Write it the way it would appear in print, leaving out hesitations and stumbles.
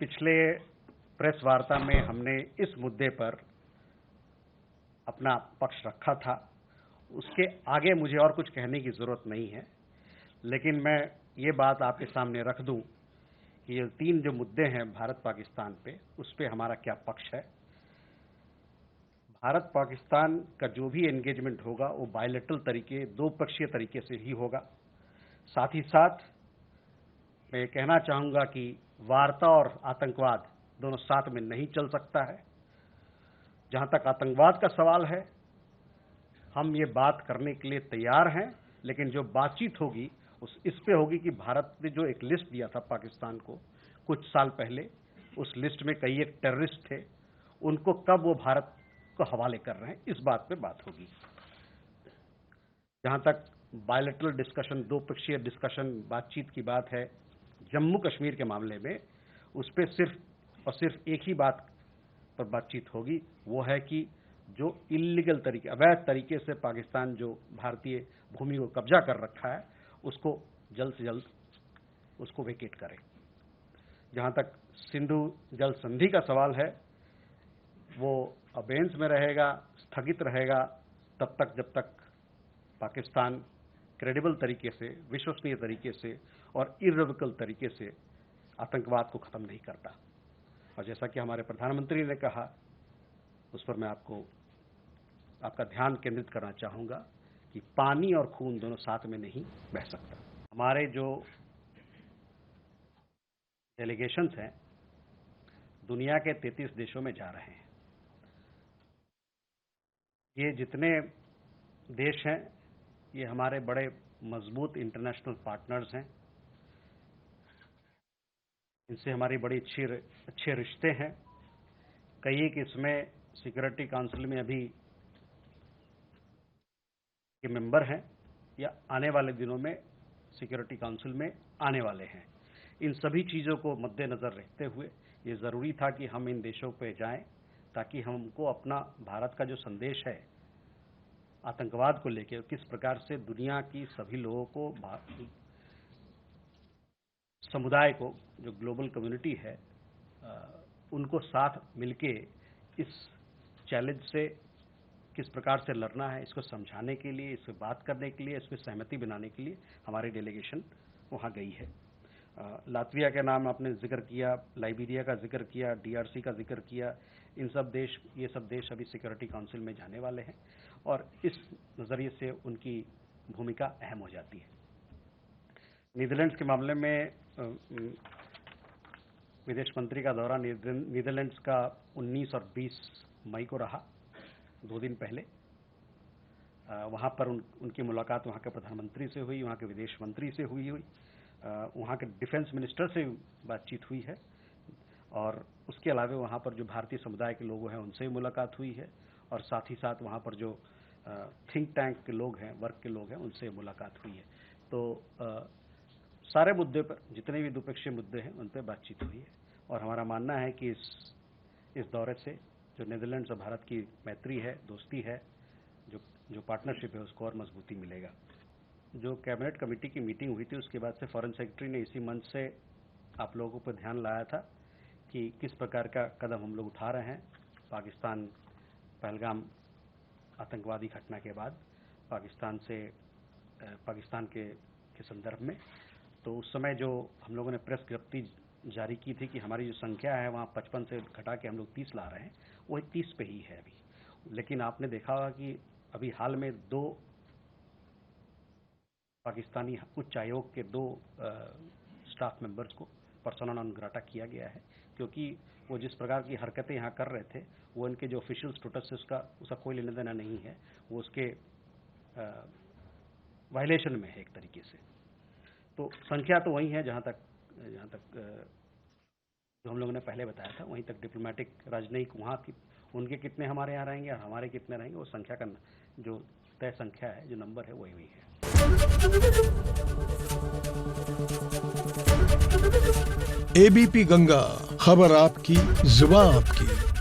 पिछले प्रेस वार्ता में हमने इस मुद्दे पर अपना पक्ष रखा था। उसके आगे मुझे और कुछ कहने की जरूरत नहीं है, लेकिन मैं ये बात आपके सामने रख दूं कि ये 3 जो मुद्दे हैं भारत पाकिस्तान पे, उस पे हमारा क्या पक्ष है। भारत पाकिस्तान का जो भी एंगेजमेंट होगा वो बायलैटरल तरीके, 2 पक्षीय तरीके से ही होगा। साथ ही साथ मैं ये कहना चाहूंगा कि वार्ता और आतंकवाद दोनों साथ में नहीं चल सकता है। जहां तक आतंकवाद का सवाल है, हम ये बात करने के लिए तैयार हैं, लेकिन जो बातचीत होगी इस पे होगी कि भारत ने जो एक लिस्ट दिया था पाकिस्तान को कुछ साल पहले, उस लिस्ट में कई एक टेररिस्ट थे, उनको कब वो भारत को हवाले कर रहे हैं, इस बात पे बात होगी। जहां तक बायलैटरल डिस्कशन, 2 पक्षीय डिस्कशन, बातचीत की बात है जम्मू कश्मीर के मामले में, उस पर सिर्फ और सिर्फ एक ही बात पर बातचीत होगी, वो है कि जो इलीगल तरीके, अवैध तरीके से पाकिस्तान जो भारतीय भूमि को कब्जा कर रखा है, उसको जल्द से जल्द उसको वेकेट करे। जहां तक सिंधु जल संधि का सवाल है, वो अबेंस में रहेगा, स्थगित रहेगा तब तक जब तक पाकिस्तान क्रेडिबल तरीके से, विश्वसनीय तरीके से और इर्रेवोकेबल तरीके से आतंकवाद को खत्म नहीं करता। और जैसा कि हमारे प्रधानमंत्री ने कहा, उस पर मैं आपका ध्यान केंद्रित करना चाहूंगा कि पानी और खून दोनों साथ में नहीं बह सकता। हमारे जो डेलीगेशंस हैं दुनिया के 33 देशों में जा रहे हैं। ये जितने देश हैं ये हमारे बड़े मजबूत इंटरनेशनल पार्टनर्स हैं, इनसे हमारी बड़ी अच्छे रिश्ते हैं। कई एक इसमें सिक्योरिटी काउंसिल में अभी के मेंबर हैं या आने वाले दिनों में सिक्योरिटी काउंसिल में आने वाले हैं। इन सभी चीज़ों को मद्देनजर रखते हुए ये ज़रूरी था कि हम इन देशों पे जाएं, ताकि हमको अपना भारत का जो संदेश है आतंकवाद को लेकर, किस प्रकार से दुनिया की सभी लोगों को, समुदाय को, जो ग्लोबल कम्युनिटी है, उनको साथ मिलके इस चैलेंज से किस प्रकार से लड़ना है, इसको समझाने के लिए, इस पर बात करने के लिए, इस पर सहमति बनाने के लिए हमारी डेलीगेशन वहाँ गई है। लातविया के नाम आपने जिक्र किया, लाइबेरिया का जिक्र किया, DRC का जिक्र किया। ये सब देश अभी सिक्योरिटी काउंसिल में जाने वाले हैं और इस नज़रिए से उनकी भूमिका अहम हो जाती है। नीदरलैंड्स के मामले में विदेश मंत्री का दौरा नीदरलैंड्स का 19 और 20 मई को रहा, 2 दिन पहले। वहाँ पर उनकी मुलाकात वहाँ के प्रधानमंत्री से हुई, वहाँ के विदेश मंत्री से हुई, वहाँ के डिफेंस मिनिस्टर से बातचीत हुई है और उसके अलावा वहाँ पर जो भारतीय समुदाय के लोग हैं उनसे मुलाकात हुई है और साथ ही साथ वहाँ पर जो थिंक टैंक के लोग हैं, वर्क के लोग हैं, उनसे मुलाकात हुई है। तो सारे मुद्दे पर, जितने भी द्विपक्षीय मुद्दे हैं, उन पर बातचीत हुई है और हमारा मानना है कि इस दौरे से जो नीदरलैंड्स और भारत की मैत्री है, दोस्ती है, जो पार्टनरशिप है, उसको और मजबूती मिलेगा। जो कैबिनेट कमेटी की मीटिंग हुई थी, उसके बाद से फॉरेन सेक्रेटरी ने इसी मंच से आप लोगों पर ध्यान लाया था कि किस प्रकार का कदम हम लोग उठा रहे हैं पाकिस्तान पहलगाम आतंकवादी घटना के बाद पाकिस्तान के संदर्भ में। तो उस समय जो हम लोगों ने प्रेस विज्ञप्ति जारी की थी कि हमारी जो संख्या है वहाँ 55 से घटा के हम लोग 30 ला रहे हैं, वो 30 पे ही है अभी। लेकिन आपने देखा होगा कि अभी हाल में 2 पाकिस्तानी उच्च आयोग के 2 स्टाफ मेंबर्स को पर्सोना नॉन ग्राटा किया गया है, क्योंकि वो जिस प्रकार की हरकतें यहाँ कर रहे थे, वो इनके जो ऑफिशियल स्टेटस है उसका कोई लेना देना नहीं है, वो उसके वायलेशन में है एक तरीके से। तो संख्या तो वही है जहाँ तक जो हम लोगों ने पहले बताया था, वहीं तक डिप्लोमेटिक, राजनयिक वहाँ की उनके कितने हमारे यहाँ रहेंगे और हमारे कितने रहेंगे, वो संख्या का जो तय संख्या है, जो नंबर है, वही है। ABP गंगा, खबर आपकी, जुबान आपकी।